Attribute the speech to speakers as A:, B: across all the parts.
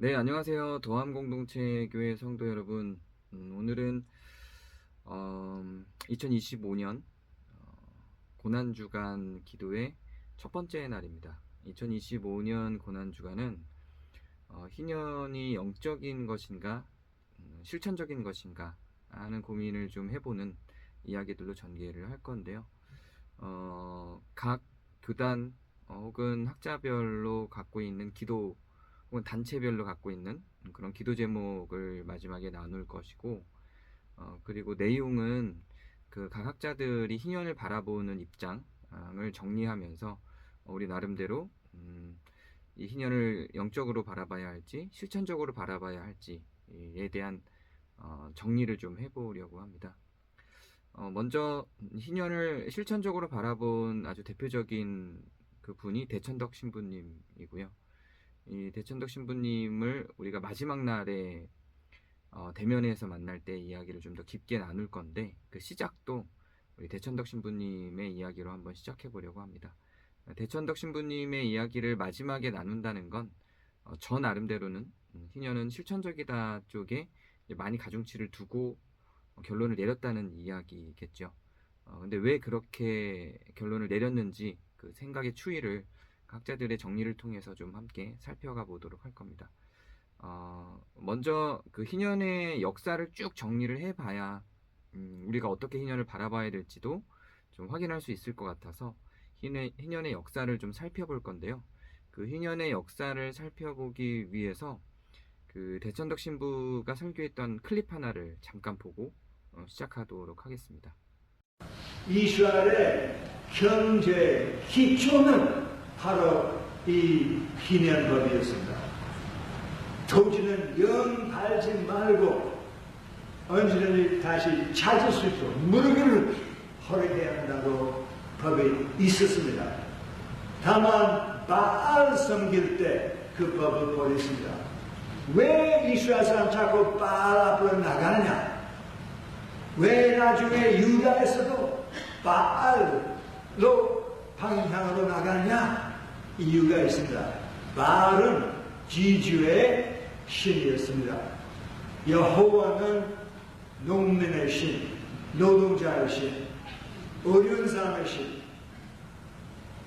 A: 네, 안녕하세요. 도함공동체 교회 성도 여러분. 오늘은 2025년 고난주간 기도의 첫 번째 날입니다. 2025년 고난주간은 희년이 영적인 것인가, 실천적인 것인가 하는 고민을 좀 해보는 이야기들로 전개를 할 건데요. 각 교단 혹은 학자별로 갖고 있는 기도 혹은 단체별로 갖고 있는 그런 기도 제목을 마지막에 나눌 것이고, 그리고 내용은 그 각 학자들이 희년을 바라보는 입장을 정리하면서 우리 나름대로 이 희년을 영적으로 바라봐야 할지 실천적으로 바라봐야 할지에 대한 정리를 좀 해보려고 합니다. 먼저 희년을 실천적으로 바라본 아주 대표적인 그 분이 대천덕 신부님이고요. 이 대천덕 신부님을 우리가 마지막 날에 대면에서 만날 때 이야기를 좀 더 깊게 나눌 건데, 그 시작도 우리 대천덕 신부님의 이야기로 한번 시작해 보려고 합니다. 대천덕 신부님의 이야기를 마지막에 나눈다는 건 저 나름대로는 희년은 실천적이다 쪽에 많이 가중치를 두고 결론을 내렸다는 이야기겠죠. 근데 왜 그렇게 결론을 내렸는지 그 생각의 추이를 각자들의 정리를 통해서 좀 함께 살펴가 보도록 할 겁니다. 먼저 그 희년의 역사를 쭉 정리를 해봐야 우리가 어떻게 희년을 바라봐야 될지도 좀 확인할 수 있을 것 같아서 희년의 역사를 좀 살펴볼 건데요. 그 희년의 역사를 살펴보기 위해서 그 대천덕 신부가 설교했던 클립 하나를 잠깐 보고 시작하도록 하겠습니다.
B: 이스라엘의 경제 기초는 바로 이 희년법이었습니다. 토지는 영 팔지 말고 언제든지 다시 찾을 수 있도록 무릎을 허락해야 한다고 법이 있었습니다. 다만 바알 섬길 때 그 법을 버렸습니다. 왜 이스라엘 사람 자꾸 바알 앞으로 나가느냐? 왜 나중에 유다에서도 바알로 방향으로 나가느냐? 이유가 있습니다. 바알은 지주의 신이었습니다. 여호와는 농민의 신, 노동자의 신, 어려운 사람의 신.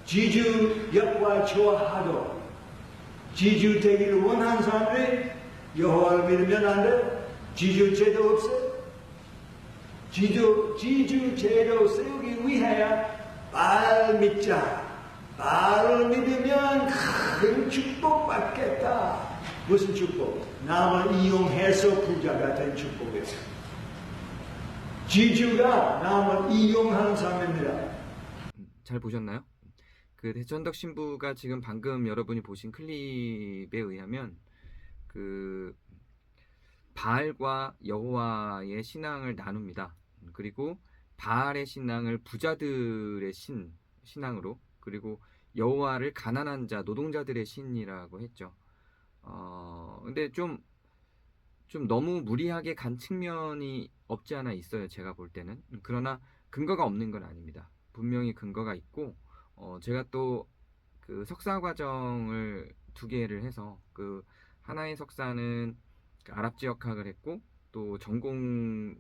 B: 지주 역과 좋아하도 지주 되기를 원하는 사람들이 여호와를 믿으면 안 돼요. 지주 제도 없어요. 지주 제도 세우기 위하여 바알 믿자. 바알을 믿으면 큰 축복 받겠다. 무슨 축복? 남을 이용해서 부자가 된 축복이에요. 지주가 남을 이용하는 사람입니다.
A: 잘 보셨나요? 그 대천덕 신부가 지금 방금 여러분이 보신 클립에 의하면 그 바알과 여호와의 신앙을 나눕니다. 그리고 바알의 신앙을 부자들의 신앙으로, 그리고 여호와를 가난한 자, 노동자들의 신이라고 했죠. 근데 좀 너무 무리하게 간 측면이 없지 않아 있어요. 제가 볼 때는. 그러나 근거가 없는 건 아닙니다. 분명히 근거가 있고, 제가 또 그 석사 과정을 두 개를 해서 그 하나의 석사는 그 아랍 지역학을 했고, 또 전공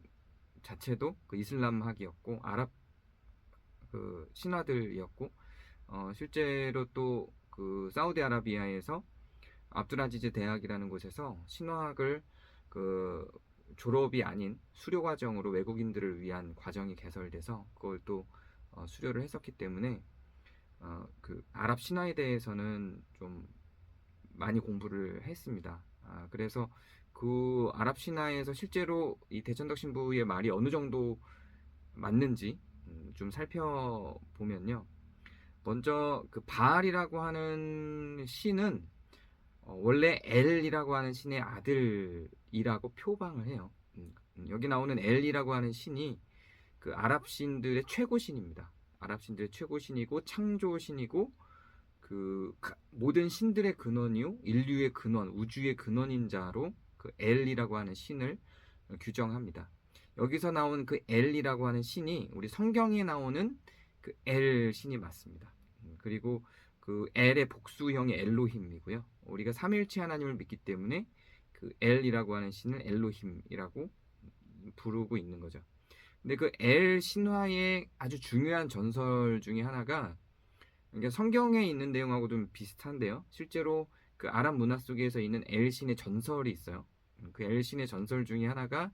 A: 자체도 그 이슬람학이었고 아랍 그 신화들이었고, 실제로 또 그 사우디아라비아에서 압두라지즈 대학이라는 곳에서 신화학을 그 졸업이 아닌 수료 과정으로 외국인들을 위한 과정이 개설돼서 그걸 또 수료를 했었기 때문에 그 아랍 신화에 대해서는 좀 많이 공부를 했습니다. 그래서 그 아랍 신화에서 실제로 이 대천덕 신부의 말이 어느 정도 맞는지 좀 살펴보면요. 먼저 그 바알이라고 하는 신은 원래 엘이라고 하는 신의 아들이라고 표방을 해요. 여기 나오는 엘이라고 하는 신이 그 아랍 신들의 최고 신입니다. 아랍 신들의 최고 신이고 창조 신이고 그 모든 신들의 근원이요, 인류의 근원, 우주의 근원인 자로 그 엘이라고 하는 신을 규정합니다. 여기서 나온 그 엘이라고 하는 신이 우리 성경에 나오는 그 엘 신이 맞습니다. 그리고 그 엘의 복수형이 엘로힘이고요. 우리가 삼위일체 하나님을 믿기 때문에 그 엘이라고 하는 신을 엘로힘이라고 부르고 있는 거죠. 근데 그 엘 신화의 아주 중요한 전설 중에 하나가, 그러니까 성경에 있는 내용하고 좀 비슷한데요. 실제로 그 아랍 문화 속에서 있는 엘 신의 전설이 있어요. 그 엘 신의 전설 중에 하나가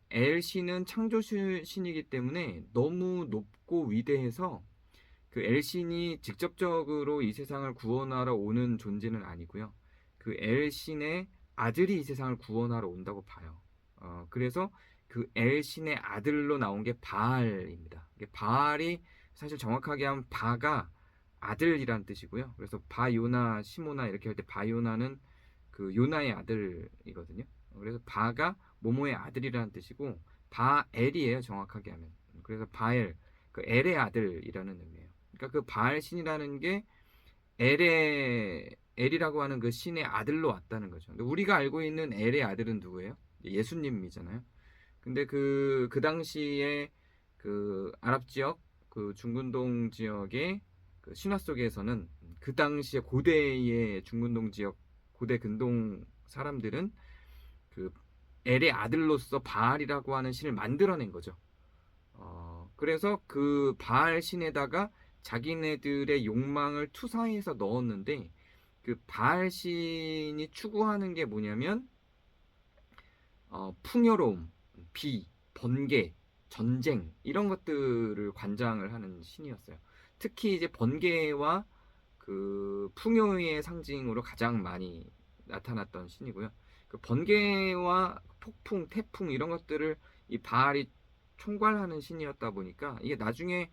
A: 엘 신은 창조 신이기 때문에 너무 높고 위대해서 그 엘 신이 직접적으로 이 세상을 구원하러 오는 존재는 아니고요. 그 엘 신의 아들이 이 세상을 구원하러 온다고 봐요. 그래서 그 엘 신의 아들로 나온 게 바알입니다. 바알이 사실 정확하게 하면 바가 아들이란 뜻이고요. 그래서 바요나 시모나 이렇게 할 때 바요나는 그 요나의 아들이거든요. 그래서 바가 모모의 아들이라는 뜻이고 바엘이에요, 정확하게 하면. 그래서 바엘, 그 엘의 아들이라는 의미예요. 그러니까 그 바알 신이라는 게 엘이라고 하는 그 신의 아들로 왔다는 거죠. 근데 우리가 알고 있는 엘의 아들은 누구예요? 예수님이잖아요. 근데 그 당시에 그 아랍 지역, 그 중근동 지역의 그 신화 속에서는 그 당시에 고대의 중근동 지역, 고대 근동 사람들은 그 엘의 아들로서 바알이라고 하는 신을 만들어낸 거죠. 그래서 그 바알 신에다가 자기네들의 욕망을 투사해서 넣었는데, 그 바알 신이 추구하는 게 뭐냐면 풍요로움, 비, 번개, 전쟁 이런 것들을 관장을 하는 신이었어요. 특히 이제 번개와 그 풍요의 상징으로 가장 많이 나타났던 신이고요. 그 번개와 폭풍, 태풍 이런 것들을 이 바알이 총괄하는 신이었다 보니까 이게 나중에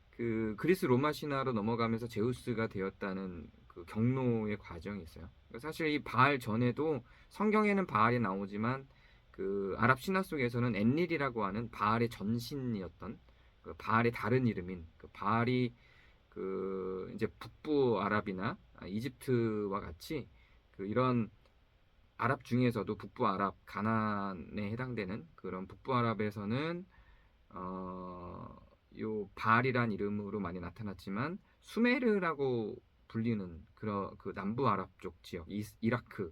A: 그 그리스 로마 신화로 넘어가면서 제우스가 되었다는 그 경로의 과정이 있어요. 사실 이 바알 전에도 성경에는 바알이 나오지만 그 아랍 신화 속에서는 엔릴이라고 하는 바알의 전신이었던 그 바알의 다른 이름인 그 바알이 그 이제 북부 아랍이나 이집트와 같이 그 이런 아랍 중에서도 북부 아랍 가나안에 해당되는 그런 북부 아랍에서는 요 바알이란 이름으로 많이 나타났지만 수메르라고 불리는 그런 그 남부 아랍 쪽 지역, 이라크,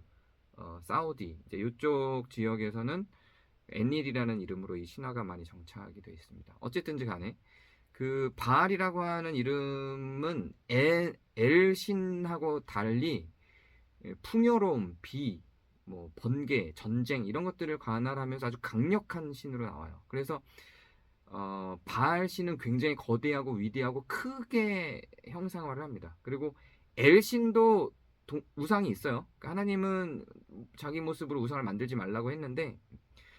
A: 사우디 이제 이쪽 지역에서는 엔닐이라는 이름으로 이 신화가 많이 정착이 되어 있습니다. 어쨌든지 간에 그 바알이라고 하는 이름은 엘 신하고 달리 풍요로움, 비, 뭐 번개, 전쟁 이런 것들을 관할하면서 아주 강력한 신으로 나와요. 그래서 바알 신은 굉장히 거대하고 위대하고 크게 형상화를 합니다. 그리고 엘 신도 우상이 있어요. 그러니까 하나님은 자기 모습으로 우상을 만들지 말라고 했는데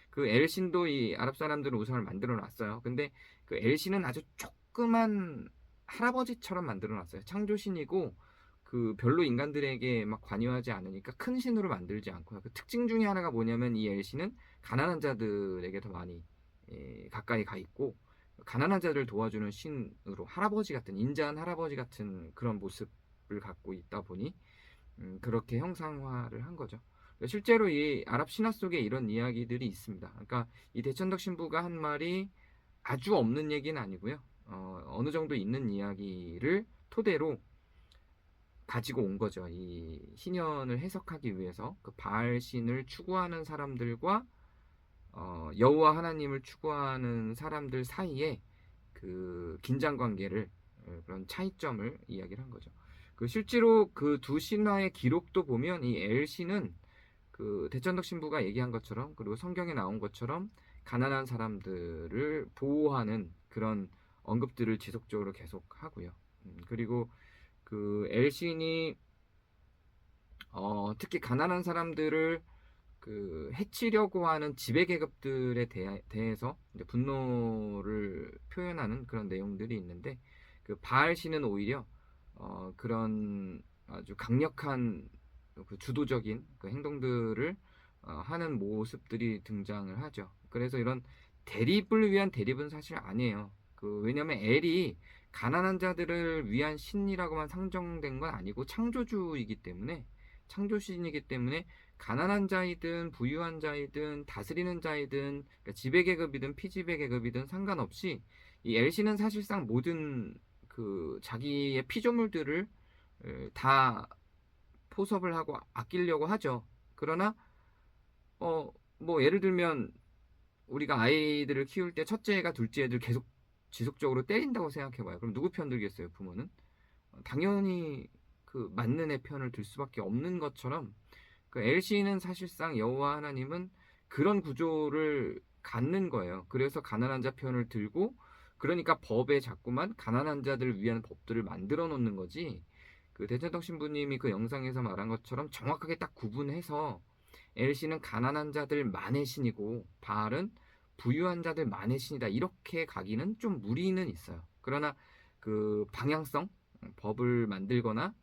A: 그 엘 신도 이 아랍 사람들은 우상을 만들어 놨어요. 근데 그 엘 신은 아주 조그만 할아버지처럼 만들어 놨어요. 창조신이고 그 별로 인간들에게 막 관여하지 않으니까 큰 신으로 만들지 않고요. 그 특징 중에 하나가 뭐냐면 이 엘 신은 가난한 자들에게 더 많이 가까이 가 있고 가난한 자들을 도와주는 신으로 할아버지 같은 인자한 할아버지 같은 그런 모습을 갖고 있다 보니 그렇게 형상화를 한 거죠. 실제로 이 아랍 신화 속에 이런 이야기들이 있습니다. 그러니까 이 대천덕 신부가 한 말이 아주 없는 얘기는 아니고요. 어느 정도 있는 이야기를 토대로 가지고 온 거죠. 이 희년을 해석하기 위해서 그 바알 신을 추구하는 사람들과 여호와 하나님을 추구하는 사람들 사이에 그 긴장 관계를 그런 차이점을 이야기를 한 거죠. 그 실제로 그 두 신화의 기록도 보면 이 엘 신은 그 대천덕 신부가 얘기한 것처럼 그리고 성경에 나온 것처럼 가난한 사람들을 보호하는 그런 언급들을 지속적으로 계속 하고요. 그리고 그 엘 신이 특히 가난한 사람들을 그 해치려고 하는 지배계급들에 대해서 이제 분노를 표현하는 그런 내용들이 있는데 그 바알 신은 오히려 그런 아주 강력한 그 주도적인 그 행동들을 하는 모습들이 등장을 하죠. 그래서 이런 대립을 위한 대립은 사실 아니에요. 그 왜냐면 엘이 가난한 자들을 위한 신이라고만 상정된 건 아니고 창조주이기 때문에 창조신이기 때문에 가난한 자이든 부유한 자이든 다스리는 자이든 그러니까 지배계급이든 피지배계급이든 상관없이 이 엘신은 사실상 모든 그 자기의 피조물들을 다 포섭을 하고 아끼려고 하죠. 그러나 뭐 예를 들면 우리가 아이들을 키울 때 첫째 애가 둘째 애들 계속 지속적으로 때린다고 생각해봐요. 그럼 누구 편 들겠어요, 부모는? 당연히 그 맞는 애 편을 들 수밖에 없는 것처럼 그 엘시는 사실상 여호와 하나님은 그런 구조를 갖는 거예요. 그래서 가난한 자 편을 들고 그러니까 법에 자꾸만 가난한 자들을 위한 법들을 만들어 놓는 거지. 그 대천덕 신부님이 그 영상에서 말한 것처럼 정확하게 딱 구분해서 엘시는 가난한 자들만의 신이고 바알은 부유한 자들만의 신이다. 이렇게 가기는 좀 무리는 있어요. 그러나 그 방향성, 법을 만들거나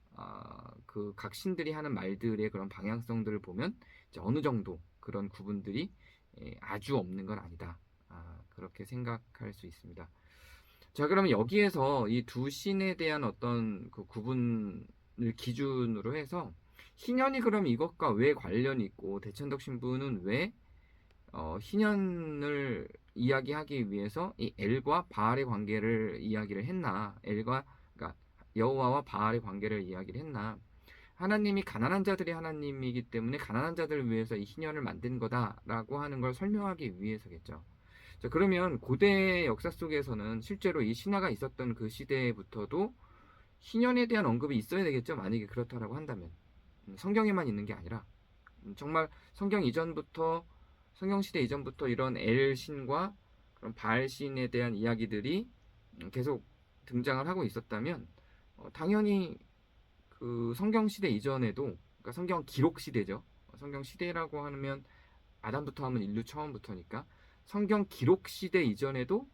A: 그 각 신들이 하는 말들의 그런 방향성들을 보면 이제 어느 정도 그런 구분들이 아주 없는 건 아니다. 그렇게 생각할 수 있습니다. 자, 그러면 여기에서 이 두 신에 대한 어떤 그 구분을 기준으로 해서 희년이 그럼 이것과 왜 관련이 있고 대천덕 신부는 왜 희년을 이야기하기 위해서 이 엘과 바알의 관계를 이야기를 했나? 엘과 그러니까 여호와와 바알의 관계를 이야기를 했나? 하나님이 가난한 자들이 하나님이기 때문에 가난한 자들을 위해서 이 희년을 만든 거다라고 하는 걸 설명하기 위해서겠죠. 자, 그러면 고대 역사 속에서는 실제로 이 신화가 있었던 그 시대부터도 희년에 대한 언급이 있어야 되겠죠. 만약에 그렇다라고 한다면 성경에만 있는 게 아니라 정말 성경 시대 이전부터 이런 엘 신과 그런 바알 신에 대한 이야기들이 계속 등장을 하고 있었다면 당연히 그 성경 시대 이전에도 그러니까 성경 기록 시대죠. 성경 시대라고 하면 아담부터 하면 인류 처음부터니까 성경 기록 시대 이전에도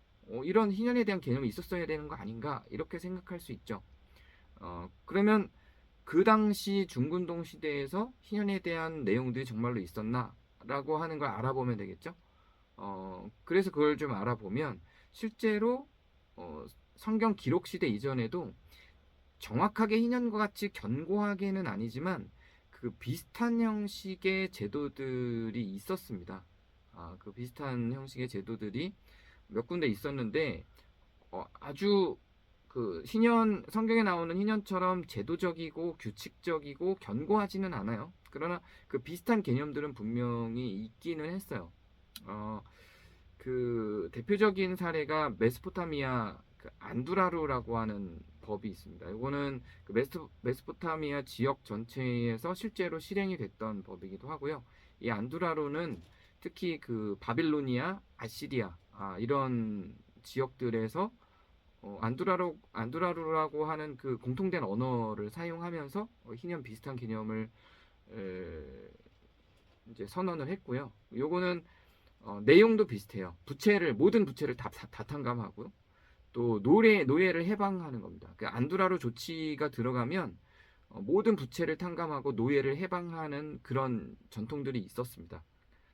A: 이런 희년에 대한 개념이 있었어야 되는 거 아닌가 이렇게 생각할 수 있죠. 그러면 그 당시 중근동 시대에서 희년에 대한 내용들이 정말로 있었나? 라고 하는 걸 알아보면 되겠죠. 그래서 그걸 좀 알아보면 실제로 성경 기록 시대 이전에도 정확하게 희년과 같이 견고하게는 아니지만 그 비슷한 형식의 제도들이 있었습니다. 그 비슷한 형식의 제도들이 몇 군데 있었는데 아주 그 성경에 나오는 희년처럼 제도적이고 규칙적이고 견고하지는 않아요. 그러나 그 비슷한 개념들은 분명히 있기는 했어요. 그 대표적인 사례가 메소포타미아 그 안두라루라고 하는 법이 있습니다. 이거는 그 메소포타미아 지역 전체에서 실제로 실행이 됐던 법이기도 하고요. 이 안두라루는 특히 그 바빌로니아, 아시리아 이런 지역들에서 안두라루라고 하는 그 공통된 언어를 사용하면서 희년 비슷한 개념을 이제 선언을 했고요. 요거는 내용도 비슷해요. 모든 부채를 다 탕감하고요. 또 노예를 해방하는 겁니다. 그 안두라루 조치가 들어가면 모든 부채를 탕감하고 노예를 해방하는 그런 전통들이 있었습니다.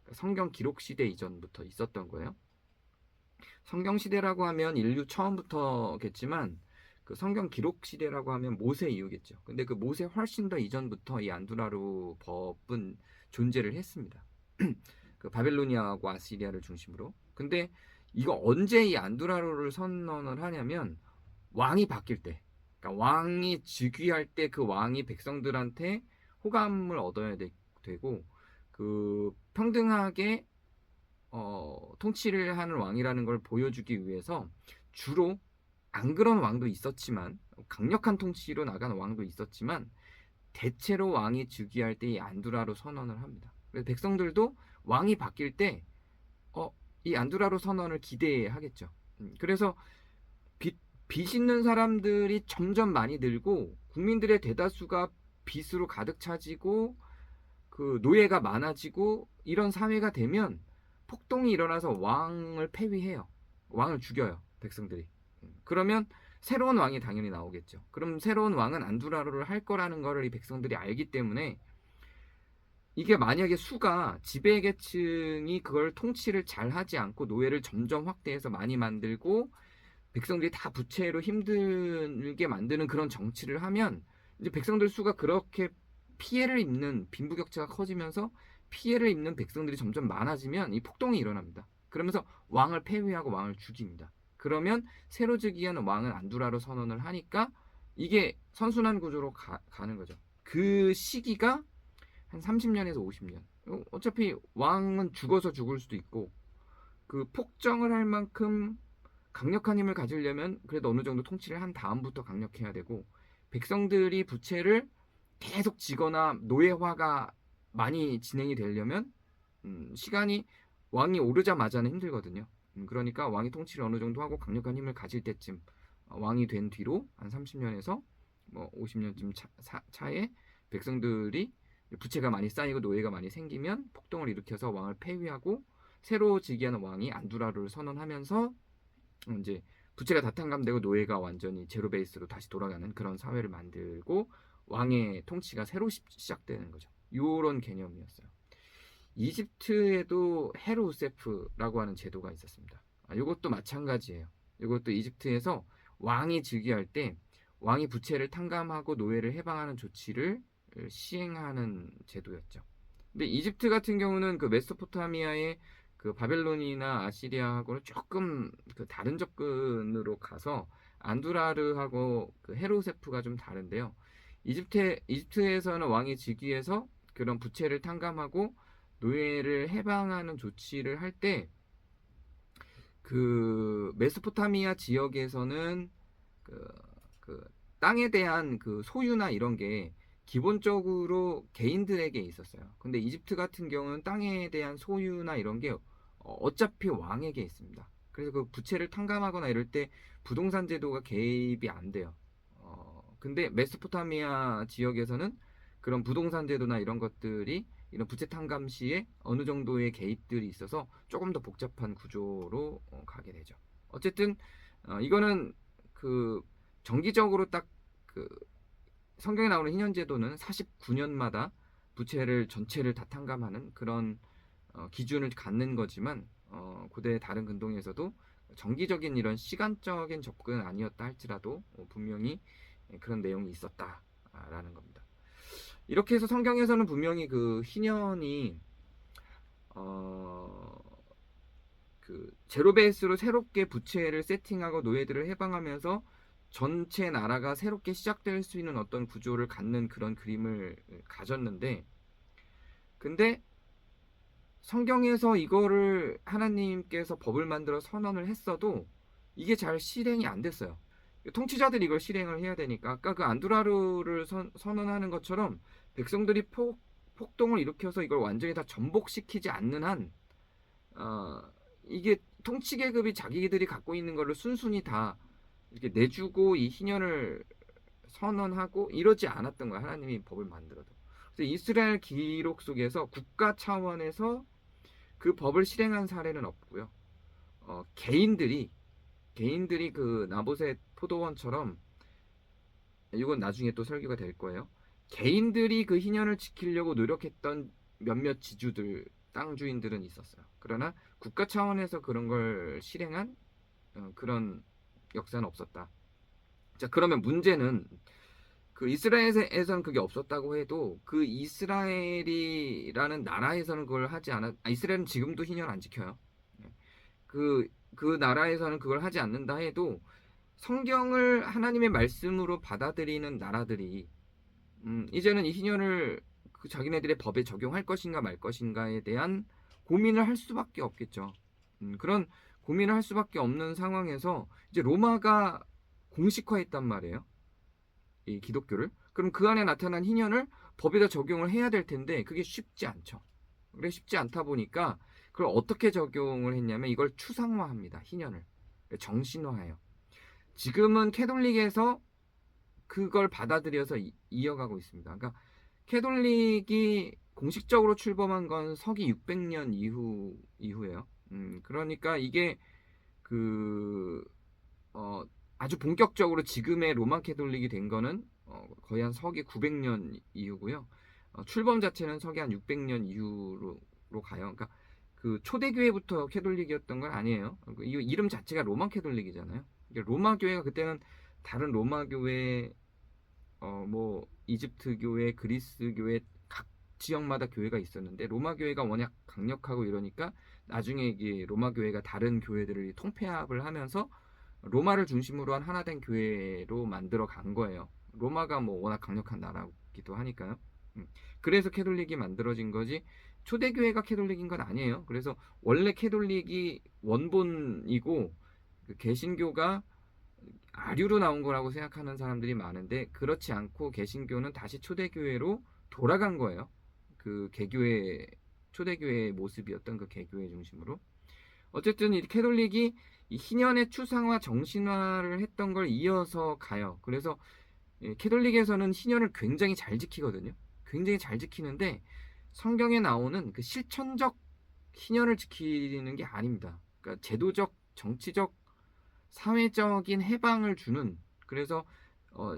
A: 그러니까 성경 기록 시대 이전부터 있었던 거예요. 성경 시대라고 하면 인류 처음부터겠지만 그 성경 기록 시대라고 하면 모세 이후겠죠. 근데 그 모세 훨씬 더 이전부터 이 안두라루 법은 존재를 했습니다. 그 바빌로니아하고 아시리아를 중심으로. 근데 이거 언제 이 안두라루를 선언을 하냐면 왕이 바뀔 때, 그러니까 왕이 즉위할 때 그 왕이 백성들한테 호감을 얻어야 되고 그 평등하게 통치를 하는 왕이라는 걸 보여주기 위해서 주로 안 그런 왕도 있었지만 강력한 통치로 나가는 왕도 있었지만 대체로 왕이 즉위할 때 이 안두라루 선언을 합니다. 그래서 백성들도 왕이 바뀔 때 이 안두라루 선언을 기대하겠죠. 그래서 빚 있는 사람들이 점점 많이 늘고 국민들의 대다수가 빚으로 가득 차지고 그 노예가 많아지고 이런 사회가 되면 폭동이 일어나서 왕을 폐위해요. 왕을 죽여요. 백성들이. 그러면 새로운 왕이 당연히 나오겠죠. 그럼 새로운 왕은 안두라루를 할 거라는 거를 이 백성들이 알기 때문에 이게 만약에 지배계층이 그걸 통치를 잘 하지 않고 노예를 점점 확대해서 많이 만들고 백성들이 다 부채로 힘들게 만드는 그런 정치를 하면 이제 백성들 수가 그렇게 피해를 입는 빈부격차가 커지면서 피해를 입는 백성들이 점점 많아지면 이 폭동이 일어납니다. 그러면서 왕을 폐위하고 왕을 죽입니다. 그러면 새로 즉위한 왕은 안두라로 선언을 하니까 이게 선순환 구조로 가는 거죠. 그 시기가 한 30년에서 50년. 어차피 왕은 죽어서 죽을 수도 있고 그 폭정을 할 만큼 강력한 힘을 가지려면 그래도 어느 정도 통치를 한 다음부터 강력해야 되고 백성들이 부채를 계속 지거나 노예화가 많이 진행이 되려면 시간이 왕이 오르자마자는 힘들거든요. 그러니까 왕이 통치를 어느 정도 하고 강력한 힘을 가질 때쯤 왕이 된 뒤로 한 30년에서 뭐 50년쯤 차에 백성들이 부채가 많이 쌓이고 노예가 많이 생기면 폭동을 일으켜서 왕을 폐위하고 새로 즉위하는 왕이 안두라를 선언하면서 이제 부채가 다 탕감되고 노예가 완전히 제로 베이스로 다시 돌아가는 그런 사회를 만들고 왕의 통치가 새로 시작되는 거죠. 이런 개념이었어요. 이집트에도 헤르우세프라고 하는 제도가 있었습니다. 이것도 마찬가지예요. 이것도 이집트에서 왕이 즉위할 때 왕이 부채를 탕감하고 노예를 해방하는 조치를 시행하는 제도였죠. 근데 이집트 같은 경우는 그 메소포타미아의 그 바벨론이나 아시리아하고는 조금 그 다른 접근으로 가서 안두라르하고 그 헤르세프가 좀 다른데요. 이집트에서는 왕이 즉위해서 그런 부채를 탕감하고 노예를 해방하는 조치를 할 때 그 메소포타미아 지역에서는 그 땅에 대한 그 소유나 이런 게 기본적으로 개인들에게 있었어요. 근데 이집트 같은 경우는 땅에 대한 소유나 이런 게 어차피 왕에게 있습니다. 그래서 그 부채를 탕감하거나 이럴 때 부동산 제도가 개입이 안 돼요. 근데 메소포타미아 지역에서는 그런 부동산 제도나 이런 것들이 이런 부채 탕감 시에 어느 정도의 개입들이 있어서 조금 더 복잡한 구조로 가게 되죠. 어쨌든 이거는 그 정기적으로 딱 그 성경에 나오는 희년제도는 49년마다 부채를 전체를 다 탕감하는 그런 기준을 갖는 거지만 고대 다른 근동에서도 정기적인 이런 시간적인 접근은 아니었다 할지라도 분명히 그런 내용이 있었다라는 겁니다. 이렇게 해서 성경에서는 분명히 그 희년이 그 제로베이스로 새롭게 부채를 세팅하고 노예들을 해방하면서 전체 나라가 새롭게 시작될 수 있는 어떤 구조를 갖는 그런 그림을 가졌는데, 근데 성경에서 이거를 하나님께서 법을 만들어 선언을 했어도 이게 잘 실행이 안 됐어요. 통치자들이 이걸 실행을 해야 되니까 아까 그 안두라르를 선언하는 것처럼 백성들이 폭동을 일으켜서 이걸 완전히 다 전복시키지 않는 한 이게 통치 계급이 자기들이 갖고 있는 거를 순순히 다 이렇게 내주고 이 희년을 선언하고 이러지 않았던 거야. 하나님이 법을 만들어도. 그래서 이스라엘 기록 속에서 국가 차원에서 그 법을 실행한 사례는 없고요. 개인들이 그 나봇의 포도원처럼, 이건 나중에 또 설교가 될 거예요. 개인들이 그 희년을 지키려고 노력했던 몇몇 지주들, 땅 주인들은 있었어요. 그러나 국가 차원에서 그런 걸 실행한 그런 역사는 없었다. 자, 그러면 문제는 그 이스라엘에서는 그게 없었다고 해도 그 이스라엘이라는 나라에서는 그걸 하지 않았. 이스라엘은 지금도 희년 안 지켜요. 그 나라에서는 그걸 하지 않는다 해도 성경을 하나님의 말씀으로 받아들이는 나라들이 이제는 이 희년을 그 자기네들의 법에 적용할 것인가 말 것인가에 대한 고민을 할 수밖에 없겠죠. 그런 고민을 할 수밖에 없는 상황에서 이제 로마가 공식화했단 말이에요. 이 기독교를. 그럼 그 안에 나타난 희년을 법에다 적용을 해야 될 텐데 그게 쉽지 않죠. 그래 쉽지 않다 보니까 그걸 어떻게 적용을 했냐면 이걸 추상화합니다. 희년을. 정신화해요. 지금은 캐톨릭에서 그걸 받아들여서 이어가고 있습니다. 그러니까 캐톨릭이 공식적으로 출범한 건 서기 600년 이후예요. 그러니까 이게 아주 본격적으로 지금의 로마 캐톨릭이 된 거는 거의 한 서기 900년 이후고요. 출범 자체는 서기 한 600년 이후로 가요. 그러니까 그 초대교회부터 캐톨릭이었던 건 아니에요. 이 이름 자체가 로마 캐톨릭이잖아요. 로마 교회가 그때는 다른 로마 교회, 뭐 이집트 교회, 그리스 교회 각 지역마다 교회가 있었는데 로마 교회가 워낙 강력하고 이러니까 나중에 이게 로마 교회가 다른 교회들을 통폐합을 하면서 로마를 중심으로 한 하나된 교회로 만들어 간 거예요. 로마가 뭐 워낙 강력한 나라기도 하니까요. 그래서 캐톨릭이 만들어진 거지 초대교회가 캐톨릭인 건 아니에요. 그래서 원래 캐톨릭이 원본이고 그 개신교가 아류로 나온 거라고 생각하는 사람들이 많은데 그렇지 않고 개신교는 다시 초대교회로 돌아간 거예요. 그 개교회 초대교회의 모습이었던 그 개교회 중심으로. 어쨌든 이 캐톨릭이 이 희년의 추상화 정신화를 했던 걸 이어서 가요. 그래서 캐톨릭에서는 희년을 굉장히 잘 지키거든요. 굉장히 잘 지키는데 성경에 나오는 그 실천적 희년을 지키는 게 아닙니다. 그러니까 제도적, 정치적, 사회적인 해방을 주는, 그래서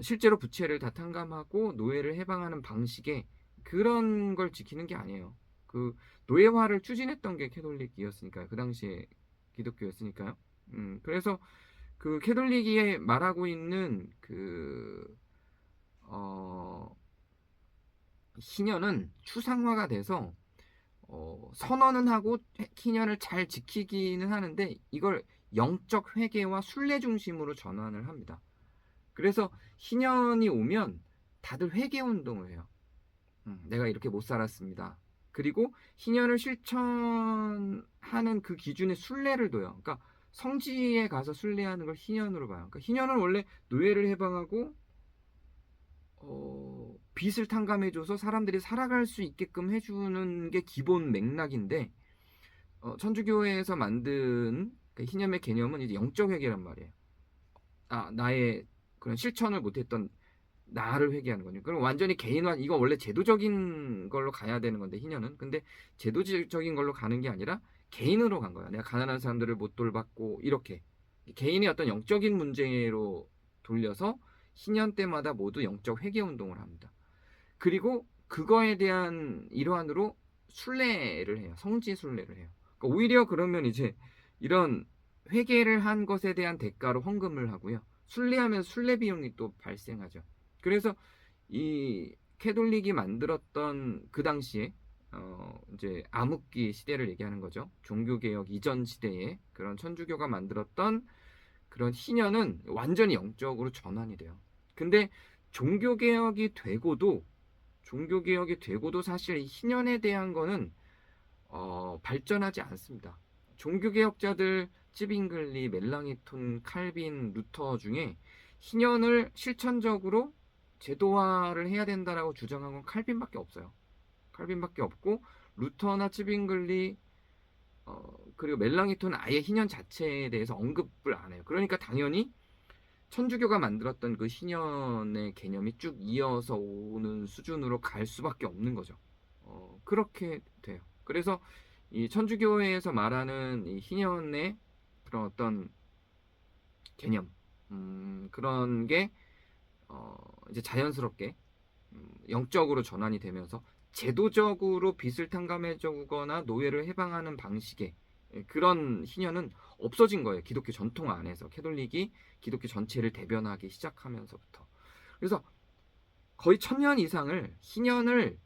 A: 실제로 부채를 다 탕감하고 노예를 해방하는 방식의 그런 걸 지키는 게 아니에요. 그 노예화를 추진했던 게 캐톨릭이었으니까요. 그 당시에 기독교였으니까요. 그래서 그 캐톨릭이 말하고 있는 그 희년은 추상화가 돼서 선언은 하고 희년을 잘 지키기는 하는데 이걸 영적 회개와 순례 중심으로 전환을 합니다. 그래서 희년이 오면 다들 회개 운동을 해요. 내가 이렇게 못 살았습니다. 그리고 희년을 실천하는 그 기준에 순례를 둬요. 그러니까 성지에 가서 순례하는 걸 희년으로 봐요. 그러니까 희년은 원래 노예를 해방하고 빚을 탕감해줘서 사람들이 살아갈 수 있게끔 해주는 게 기본 맥락인데 천주교회에서 만든 그 희년의 개념은 이제 영적 회개란 말이에요. 나의 그런 실천을 못했던 나를 회개하는 거죠. 그럼 완전히 개인화, 이거 원래 제도적인 걸로 가야 되는 건데 희년은. 근데 제도적인 걸로 가는 게 아니라 개인으로 간 거야. 내가 가난한 사람들을 못 돌봤고 이렇게 개인의 어떤 영적인 문제로 돌려서 희년 때마다 모두 영적 회개 운동을 합니다. 그리고 그거에 대한 일환으로 순례를 해요. 성지 순례를 해요. 그러니까 오히려 그러면 이제 이런 회개를 한 것에 대한 대가로 헌금을 하고요. 순례하면 순례 비용이 또 발생하죠. 그래서 이 캐톨릭이 만들었던 그 당시에 이제 암흑기 시대를 얘기하는 거죠. 종교개혁 이전 시대에 그런 천주교가 만들었던 그런 희년은 완전히 영적으로 전환이 돼요. 근데 종교개혁이 되고도 사실 희년에 대한 거는 발전하지 않습니다. 종교개혁자들 찌빙글리, 멜랑이톤, 칼빈, 루터 중에 희년을 실천적으로 제도화를 해야 된다라고 주장한 건 칼빈밖에 없어요. 칼빈밖에 없고 루터나 찌빙글리 그리고 멜랑이톤은 아예 희년 자체에 대해서 언급을 안 해요. 그러니까 당연히 천주교가 만들었던 그 희년의 개념이 쭉 이어서 오는 수준으로 갈 수밖에 없는 거죠. 그렇게 돼요. 그래서 이 천주교회에서 말하는 이 희년의 그런 어떤 개념, 그런 게 이제 자연스럽게 영적으로 전환이 되면서 제도적으로 빚을 탕감해주거나 노예를 해방하는 방식의 그런 희년은 없어진 거예요. 기독교 전통 안에서 캐톨릭이 기독교 전체를 대변하기 시작하면서부터. 그래서 거의 1000년 이상을 희년을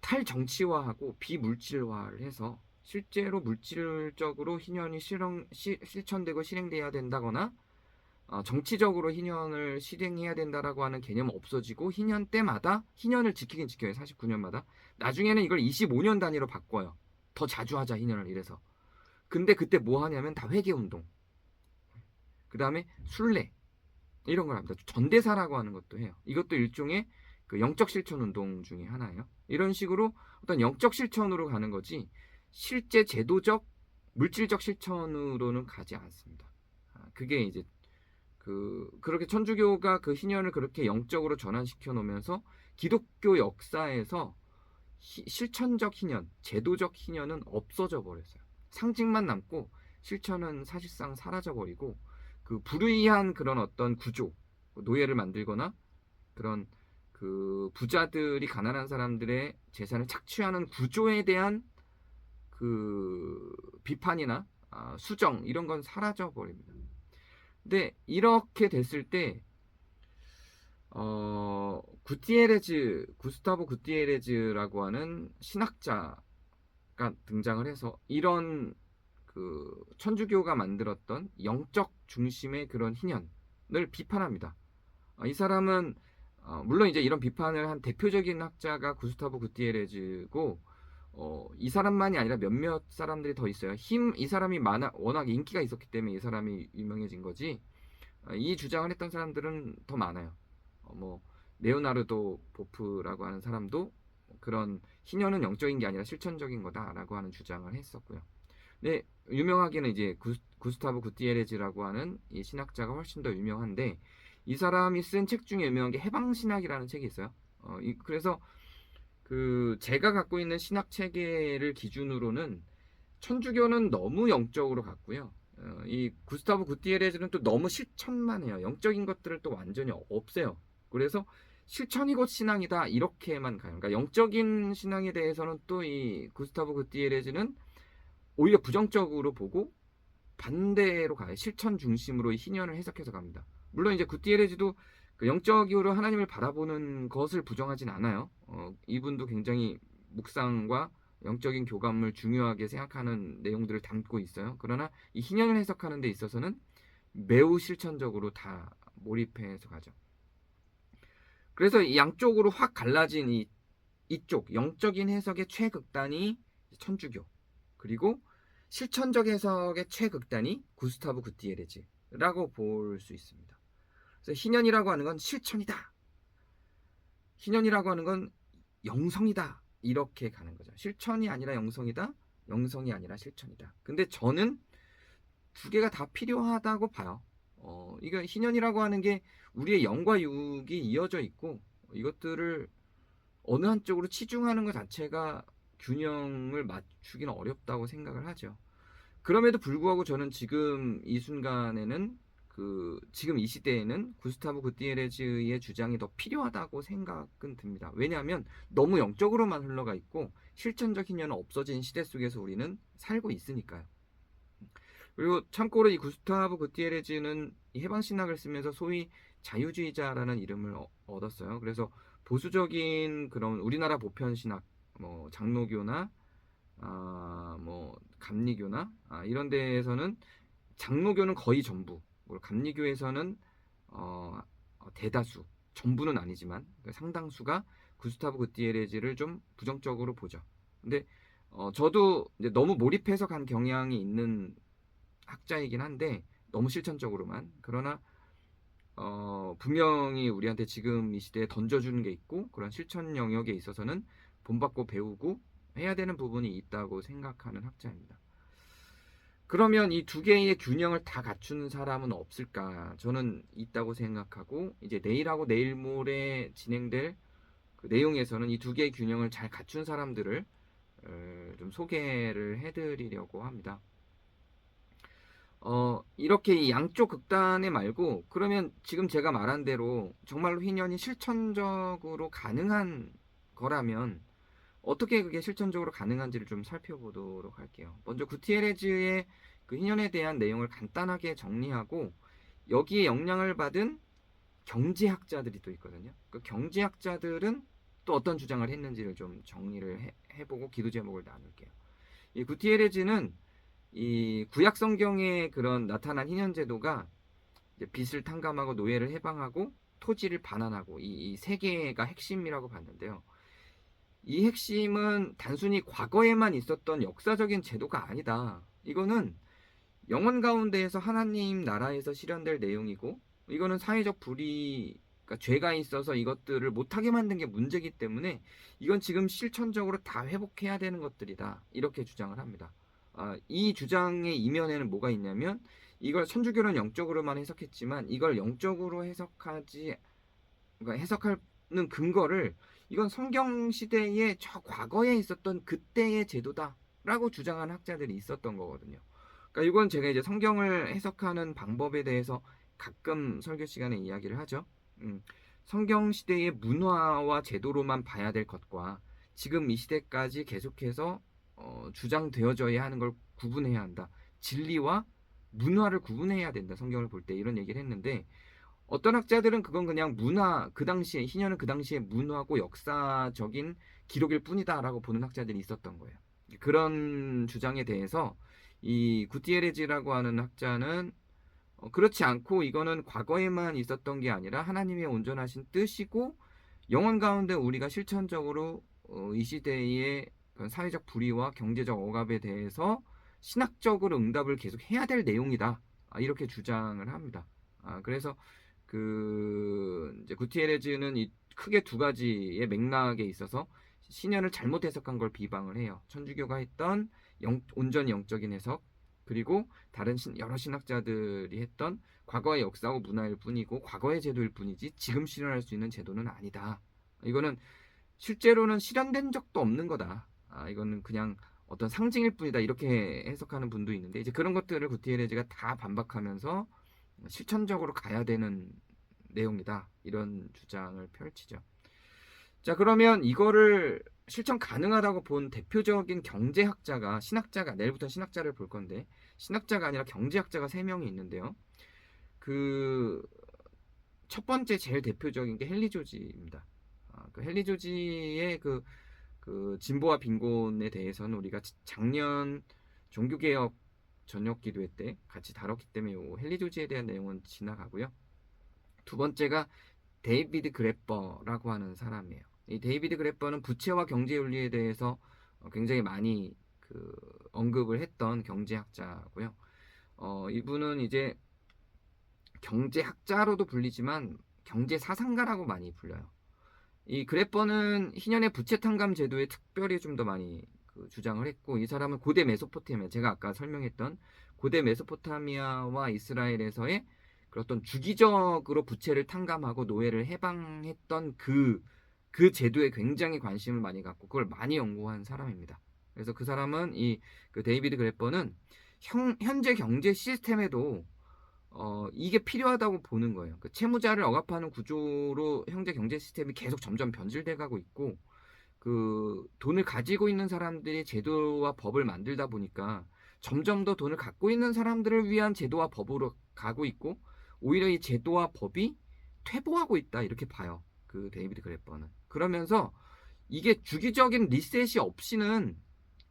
A: 탈정치화하고 비물질화를 해서 실제로 물질적으로 희년이 실천되고 실행돼야 된다거나 정치적으로 희년을 실행해야 된다라고 하는 개념은 없어지고 희년 때마다 희년을 지키긴 지켜요. 49년마다. 나중에는 이걸 25년 단위로 바꿔요. 더 자주 하자 희년을 이래서. 근데 그때 뭐 하냐면 다 회개운동. 그 다음에 순례 이런 걸 합니다. 전대사라고 하는 것도 해요. 이것도 일종의 그 영적 실천 운동 중에 하나예요. 이런 식으로 어떤 영적 실천으로 가는 거지 실제 제도적 물질적 실천으로는 가지 않습니다. 그게 이제 그렇게 천주교가 그 희년을 그렇게 영적으로 전환시켜 놓으면서 기독교 역사에서 실천적 희년, 제도적 희년은 없어져 버렸어요. 상징만 남고 실천은 사실상 사라져 버리고 그 불의한 그런 어떤 구조, 노예를 만들거나 그런 그 부자들이 가난한 사람들의 재산을 착취하는 구조에 대한 그 비판이나 수정 이런 건 사라져 버립니다. 근데 이렇게 됐을 때 구스타보 구티에레즈라고 하는 신학자가 등장을 해서 이런 그 천주교가 만들었던 영적 중심의 그런 희년을 비판합니다. 이 사람은 물론 이제 이런 비판을 한 대표적인 학자가 구스타브 구티에레즈고 이 사람만이 아니라 몇몇 사람들이 더 있어요. 이 사람이 워낙 인기가 있었기 때문에 이 사람이 유명해진 거지. 이 주장을 했던 사람들은 더 많아요. 뭐 레오나르도 보프라고 하는 사람도 그런 희년은 영적인 게 아니라 실천적인 거다라고 하는 주장을 했었고요. 네, 유명하게는 이제 구스타브 구티에레즈라고 하는 이 신학자가 훨씬 더 유명한데 이 사람이 쓴 책 중에 유명한 게 해방신학이라는 책이 있어요. 그래서 그 제가 갖고 있는 신학 체계를 기준으로는 천주교는 너무 영적으로 갔고요. 이 구스타브 구티에레즈는 또 너무 실천만 해요. 영적인 것들을 또 완전히 없애요. 그래서 실천이 곧 신앙이다 이렇게만 가요. 그러니까 영적인 신앙에 대해서는 또 이 구스타브 구티에레즈는 오히려 부정적으로 보고 반대로 가요. 실천 중심으로 이 희년을 해석해서 갑니다. 물론 이제 구티에레즈도 그 영적으로 하나님을 바라보는 것을 부정하진 않아요. 이분도 굉장히 묵상과 영적인 교감을 중요하게 생각하는 내용들을 담고 있어요. 그러나 이 희년을 해석하는 데 있어서는 매우 실천적으로 다 몰입해서 가죠. 그래서 이 양쪽으로 확 갈라진 이쪽 영적인 해석의 최극단이 천주교, 그리고 실천적 해석의 최극단이 구스타브 구티에레즈라고 볼 수 있습니다. 그래서 희년이라고 하는 건 실천이다. 희년이라고 하는 건 영성이다. 이렇게 가는 거죠. 실천이 아니라 영성이다. 영성이 아니라 실천이다. 근데 저는 두 개가 다 필요하다고 봐요. 이거 희년이라고 하는 게 우리의 영과 육이 이어져 있고 이것들을 어느 한쪽으로 치중하는 것 자체가 균형을 맞추기는 어렵다고 생각을 하죠. 그럼에도 불구하고 저는 지금 이 순간에는 지금 이 시대에는 구스타브 구티에레즈의 주장이 더 필요하다고 생각은 듭니다. 왜냐하면 너무 영적으로만 흘러가 있고 실천적 희년은 없어진 시대 속에서 우리는 살고 있으니까요. 그리고 참고로 이 구스타브 구티에레즈는 이 해방신학을 쓰면서 소위 자유주의자라는 이름을 얻었어요. 그래서 보수적인 그런 우리나라 보편신학, 뭐 장로교나 뭐 감리교나 이런 데에서는 장로교는 거의 전부, 감리교에서는 대다수, 전부는 아니지만 상당수가 구스타브 구티에레즈를 좀 부정적으로 보죠. 근데 저도 이제 너무 몰입해서 간 경향이 있는 학자이긴 한데 너무 실천적으로만. 그러나 분명히 우리한테 지금 이 시대에 던져주는 게 있고 그런 실천 영역에 있어서는 본받고 배우고 해야 되는 부분이 있다고 생각하는 학자입니다. 그러면 이 두 개의 균형을 다 갖춘 사람은 없을까? 저는 있다고 생각하고 이제 내일하고 내일 모레 진행될 그 내용에서는 이 두 개의 균형을 잘 갖춘 사람들을 좀 소개를 해드리려고 합니다. 이렇게 이 양쪽 극단에 말고 그러면 지금 제가 말한 대로 정말로 희년이 실천적으로 가능한 거라면 어떻게 그게 실천적으로 가능한지를 좀 살펴보도록 할게요. 먼저 구티에레즈의 그 희년에 대한 내용을 간단하게 정리하고 여기에 영향을 받은 경제학자들이 또 있거든요. 그 경제학자들은 또 어떤 주장을 했는지를 좀 정리를 해보고 기도 제목을 나눌게요. 이 구티에레즈는 이 구약 성경에 그런 나타난 희년 제도가 이제 빚을 탕감하고 노예를 해방하고 토지를 반환하고 이 세 개가 핵심이라고 봤는데요. 이 핵심은 단순히 과거에만 있었던 역사적인 제도가 아니다. 이거는 영원 가운데에서 하나님 나라에서 실현될 내용이고 이거는 사회적 불의, 그러니까 죄가 있어서 이것들을 못하게 만든 게 문제이기 때문에 이건 지금 실천적으로 다 회복해야 되는 것들이다. 이렇게 주장을 합니다. 이 주장의 이면에는 뭐가 있냐면 이걸 천주교는 영적으로만 해석했지만 이걸 영적으로 그러니까 해석하는 근거를 이건 성경 시대에 저 과거에 있었던 그때의 제도다라고 주장하는 학자들이 있었던 거거든요. 그러니까 이건 제가 이제 성경을 해석하는 방법에 대해서 가끔 설교 시간에 이야기를 하죠. 성경 시대의 문화와 제도로만 봐야 될 것과 지금 이 시대까지 계속해서 주장되어져야 하는 걸 구분해야 한다. 진리와 문화를 구분해야 된다. 성경을 볼 때 이런 얘기를 했는데 어떤 학자들은 그건 그냥 문화, 그 당시에 희년은 그 당시에 문화고 역사적인 기록일 뿐이다라고 보는 학자들이 있었던 거예요. 그런 주장에 대해서 이 구티에레즈라고 하는 학자는 그렇지 않고 이거는 과거에만 있었던 게 아니라 하나님의 온전하신 뜻이고 영원 가운데 우리가 실천적으로 이 시대의 그런 사회적 불의와 경제적 억압에 대해서 신학적으로 응답을 계속 해야 될 내용이다. 이렇게 주장을 합니다. 그래서 그 이제 구티에레즈는 이 크게 두 가지의 맥락에 있어서 신약을 잘못 해석한 걸 비방을 해요. 천주교가 했던 온전히 영적인 해석, 그리고 다른 여러 신학자들이 했던 과거의 역사고 문화일 뿐이고 과거의 제도일 뿐이지 지금 실현할 수 있는 제도는 아니다. 이거는 실제로는 실현된 적도 없는 거다. 이거는 그냥 어떤 상징일 뿐이다. 이렇게 해석하는 분도 있는데 이제 그런 것들을 구티에레즈가 다 반박하면서 실천적으로 가야 되는 내용이다. 이런 주장을 펼치죠. 자, 그러면 이거를 실천 가능하다고 본 대표적인 경제학자가 내일부터 신학자를 볼 건데 신학자가 아니라 경제학자가 3명이 있는데요. 그 첫 번째 제일 대표적인 게 헨리 조지입니다. 그 헨리 조지의 그 진보와 빈곤에 대해서는 우리가 작년 종교개혁 저녁 기도회 때 같이 다뤘기 때문에 헨리 조지에 대한 내용은 지나가고요. 두 번째가 데이비드 그래퍼라고 하는 사람이에요. 이 데이비드 그래퍼는 부채와 경제윤리에 대해서 굉장히 많이 언급을 했던 경제학자고요. 이분은 이제 경제학자로도 불리지만 경제사상가라고 많이 불려요. 이 그래퍼는 희년의 부채 탕감 제도에 특별히 좀 더 많이 주장을 했고 이 사람은 고대 메소포타미아, 제가 아까 설명했던 고대 메소포타미아와 이스라엘에서의 어떤 주기적으로 부채를 탕감하고 노예를 해방했던 그 제도에 굉장히 관심을 많이 갖고 그걸 많이 연구한 사람입니다. 그래서 그 사람은 그 데이비드 그래퍼는 현재 경제 시스템에도 이게 필요하다고 보는 거예요. 그 채무자를 억압하는 구조로 현재 경제 시스템이 계속 점점 변질돼 가고 있고 그 돈을 가지고 있는 사람들이 제도와 법을 만들다 보니까 점점 더 돈을 갖고 있는 사람들을 위한 제도와 법으로 가고 있고 오히려 이 제도와 법이 퇴보하고 있다 이렇게 봐요. 그 데이비드 그래퍼는. 그러면서 이게 주기적인 리셋이 없이는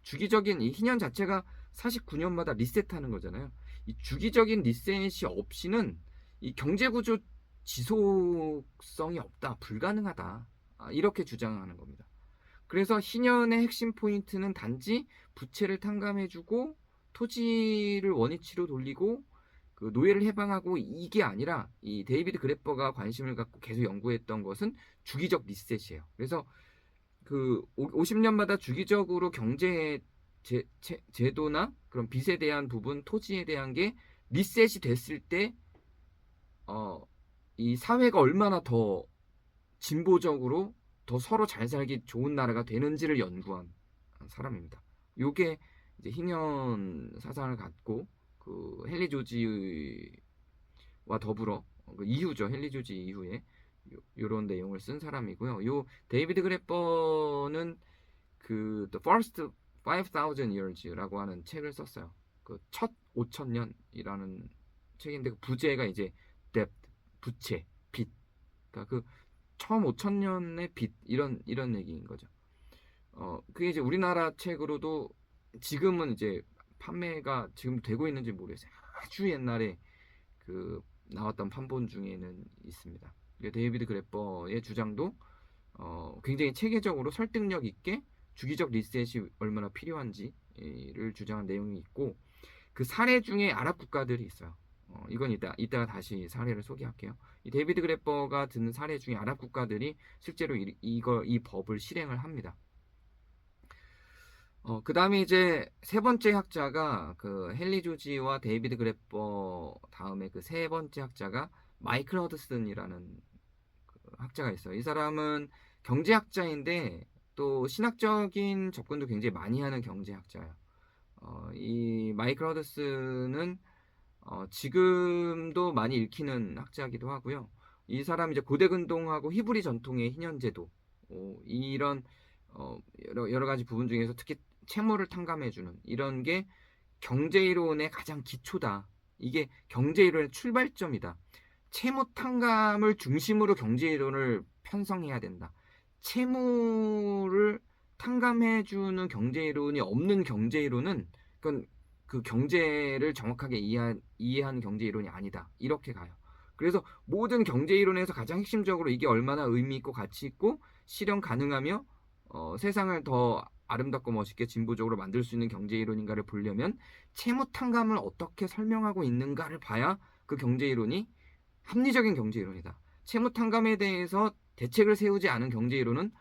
A: 주기적인 이 희년 자체가 49년마다 리셋하는 거잖아요. 이 주기적인 리셋이 없이는 이 경제구조 지속성이 없다, 불가능하다. 이렇게 주장하는 겁니다. 그래서 희년의 핵심 포인트는 단지 부채를 탕감해주고 토지를 원위치로 돌리고 그 노예를 해방하고 이게 아니라 이 데이비드 그래퍼가 관심을 갖고 계속 연구했던 것은 주기적 리셋이에요. 그래서 그 50년마다 주기적으로 경제 제도나 그런 빚에 대한 부분, 토지에 대한 게 리셋이 됐을 때, 이 사회가 얼마나 더 진보적으로 더 서로 잘 살기 좋은 나라가 되는지를 연구한 사람입니다. 요게 이제 희년 사상을 갖고 그 헨리 조지와 더불어 그 이후죠. 헨리 조지 이후에 요런 내용을 쓴 사람이고요. 요 데이비드 그래퍼는 그 The First 5,000 Years라고 하는 책을 썼어요. 그 첫 5,000년이라는 책인데 그 부제가 이제 debt, 부채, 빚. 그러니까 그 처음 5,000년의 빚 이런 얘기인 거죠. 그게 이제 우리나라 책으로도 지금은 이제 판매가 지금 되고 있는지 모르겠어요. 아주 옛날에 그 나왔던 판본 중에는 있습니다. 데이비드 그래퍼의 주장도 굉장히 체계적으로 설득력 있게 주기적 리셋이 얼마나 필요한지를 주장한 내용이 있고 그 사례 중에 아랍 국가들이 있어요. 이건 이따가 다시 사례를 소개할게요. 이 데이비드 그래퍼가 든 사례 중에 아랍 국가들이 실제로 이 법을 실행을 합니다. 그 다음에 이제 세 번째 학자가 그 헨리 조지와 데이비드 그래퍼 다음에 그 세 번째 학자가 마이클 허드슨이라는 그 학자가 있어요. 이 사람은 경제학자인데 또 신학적인 접근도 굉장히 많이 하는 경제학자예요. 이 마이클 허드슨은 지금도 많이 읽히는 학자이기도 하고요. 이 사람 이제 고대 근동하고 히브리 전통의 희년제도 이런 여러 가지 부분 중에서 특히 채무를 탕감해주는 이런 게 경제이론의 가장 기초다. 이게 경제이론의 출발점이다. 채무 탕감을 중심으로 경제이론을 편성해야 된다. 채무를 탕감해주는 경제이론이 없는 경제이론은 그건 그 경제를 정확하게 이해한 경제 이론이 아니다. 이렇게 가요. 그래서 모든 경제 이론에서 가장 핵심적으로 이게 얼마나 의미 있고 가치 있고 실현 가능하며 세상을 더 아름답고 멋있게 진보적으로 만들 수 있는 경제 이론인가를 보려면 채무 탕감을 어떻게 설명하고 있는가를 봐야 그 경제 이론이 합리적인 경제 이론이다. 채무 탕감에 대해서 대책을 세우지 않은 경제 이론은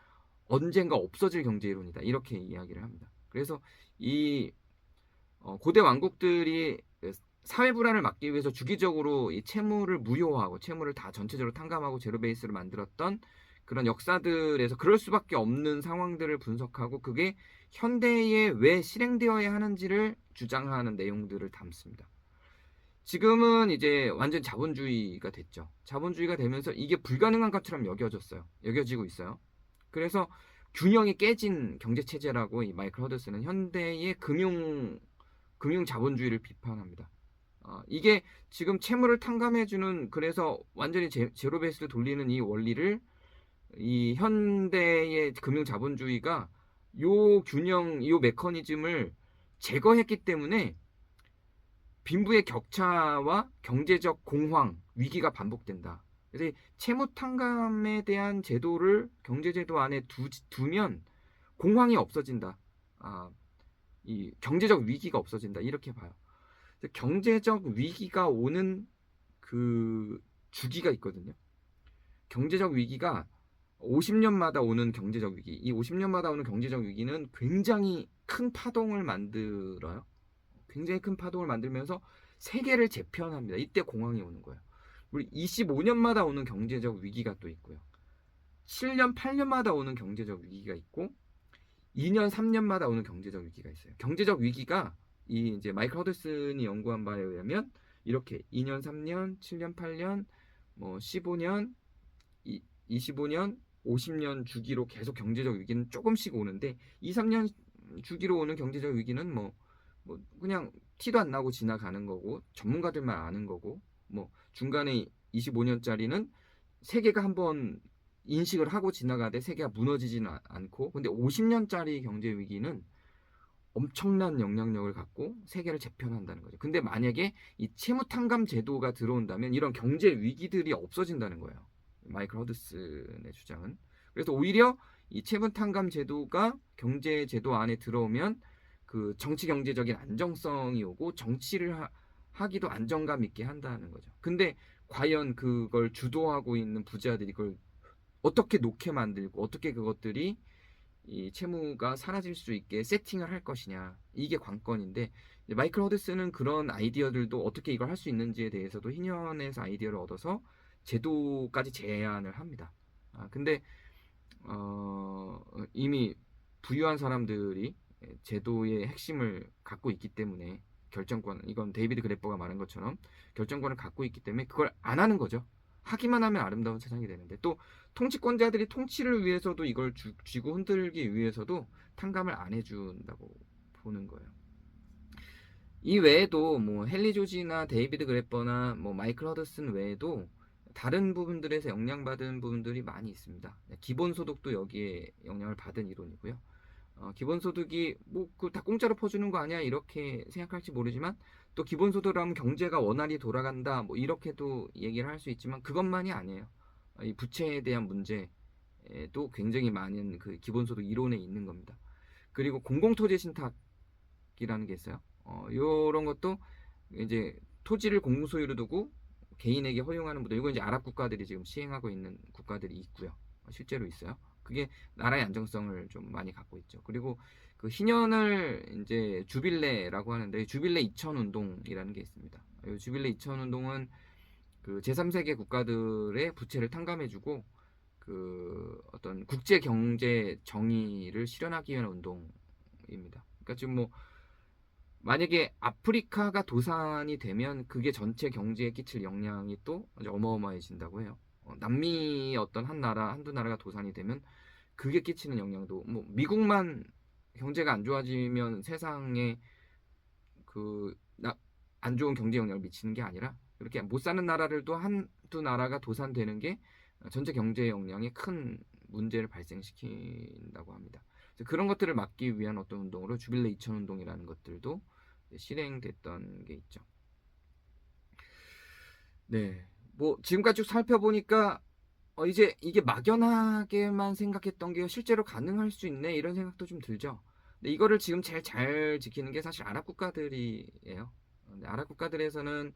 A: 언젠가 없어질 경제 이론이다. 이렇게 이야기를 합니다. 그래서 이 고대 왕국들이 사회 불안을 막기 위해서 주기적으로 이 채무를 무효화하고 채무를 다 전체적으로 탕감하고 제로 베이스로 만들었던 그런 역사들에서 그럴 수밖에 없는 상황들을 분석하고 그게 현대에 왜 실행되어야 하는지를 주장하는 내용들을 담습니다. 지금은 이제 완전 자본주의가 됐죠. 자본주의가 되면서 이게 불가능한 것처럼 여겨지고 있어요. 그래서 균형이 깨진 경제체제라고 이 마이클 허드슨은 현대의 금융 자본주의를 비판합니다. 이게 지금 채무를 탕감해주는 그래서 완전히 제로 베이스를 돌리는 이 원리를 이 현대의 금융 자본주의가 요 메커니즘을 제거했기 때문에 빈부의 격차와 경제적 공황, 위기가 반복된다. 그래서 채무 탕감에 대한 제도를 경제제도 안에 두면 공황이 없어진다. 이 경제적 위기가 없어진다. 이렇게 봐요. 경제적 위기가 오는 그 주기가 있거든요. 경제적 위기가 50년마다 오는 경제적 위기. 이 50년마다 오는 경제적 위기는 굉장히 큰 파동을 만들어요. 굉장히 큰 파동을 만들면서 세계를 재편합니다. 이때 공황이 오는 거예요. 우리 25년마다 오는 경제적 위기가 또 있고요. 7년, 8년마다 오는 경제적 위기가 있고 2년, 3년마다 오는 경제적 위기가 있어요. 경제적 위기가 이 이제 마이클 허드슨이 연구한 바에 의하면 이렇게 2년, 3년, 7년, 8년, 뭐 15년, 25년, 50년 주기로 계속 경제적 위기는 조금씩 오는데 2, 3년 주기로 오는 경제적 위기는 뭐 그냥 티도 안 나고 지나가는 거고 전문가들만 아는 거고 뭐 중간에 25년짜리는 세계가 한번 인식을 하고 지나가되 세계가 무너지지는 않고 근데 50년짜리 경제 위기는 엄청난 영향력을 갖고 세계를 재편한다는 거죠. 근데 만약에 이 채무 탕감 제도가 들어온다면 이런 경제 위기들이 없어진다는 거예요. 마이클 허드슨의 주장은. 그래서 오히려 이 채무 탕감 제도가 경제 제도 안에 들어오면 그 정치 경제적인 안정성이 오고 정치를 하기도 안정감 있게 한다는 거죠. 근데 과연 그걸 주도하고 있는 부자들이 그걸 어떻게 놓게 만들고 어떻게 그것들이 이 채무가 사라질 수 있게 세팅을 할 것이냐 이게 관건인데 마이클 허드슨은 그런 아이디어들도 어떻게 이걸 할 수 있는지에 대해서도 희년에서 아이디어를 얻어서 제도까지 제안을 합니다. 근데 이미 부유한 사람들이 제도의 핵심을 갖고 있기 때문에 결정권, 이건 데이비드 그래퍼가 말한 것처럼 결정권을 갖고 있기 때문에 그걸 안 하는 거죠. 하기만 하면 아름다운 세상이 되는데 또 통치권자들이 통치를 위해서도 이걸 쥐고 흔들기 위해서도 탕감을 안 해준다고 보는 거예요. 이 외에도 뭐 헨리 조지나 데이비드 그래퍼나 뭐 마이클 허드슨 외에도 다른 부분들에서 영향받은 부분들이 많이 있습니다. 기본소득도 여기에 영향을 받은 이론이고요. 기본소득이 뭐 그 다 공짜로 퍼주는 거 아니야 이렇게 생각할지 모르지만 또 기본소득을 하면 경제가 원활히 돌아간다 뭐 이렇게도 얘기를 할 수 있지만 그것만이 아니에요. 이 부채에 대한 문제도 굉장히 많은 그 기본소득 이론에 있는 겁니다. 그리고 공공토지 신탁이라는 게 있어요. 요런 것도 이제 토지를 공공소유로 두고 개인에게 허용하는 문제. 이건 이제 아랍 국가들이 지금 시행하고 있는 국가들이 있고요. 실제로 있어요. 그게 나라의 안정성을 좀 많이 갖고 있죠. 그리고 그 희년을 이제 주빌레라고 하는데 주빌레 2000 운동이라는 게 있습니다. 이 주빌레 2000 운동은 그 제3세계 국가들의 부채를 탕감해주고 그 어떤 국제 경제 정의를 실현하기 위한 운동입니다. 그러니까 지금 뭐 만약에 아프리카가 도산이 되면 그게 전체 경제에 끼칠 영향이 또 어마어마해진다고 해요. 남미 어떤 한두 나라가 도산이 되면 그게 끼치는 영향도 뭐 미국만 경제가 안 좋아지면 세상에 그 안 좋은 경제 영향을 미치는 게 아니라 그렇게 못 사는 나라들도 한두 나라가 도산되는 게 전체 경제 영향에 큰 문제를 발생시킨다고 합니다. 그래서 그런 것들을 막기 위한 어떤 운동으로 주빌레 2000 운동이라는 것들도 실행됐던 게 있죠. 네, 뭐 지금까지 쭉 살펴보니까 이제 이게 막연하게만 생각했던 게 실제로 가능할 수 있네 이런 생각도 좀 들죠. 근데 이거를 지금 제일 잘 지키는 게 사실 아랍 국가들이에요. 근데 아랍 국가들에서는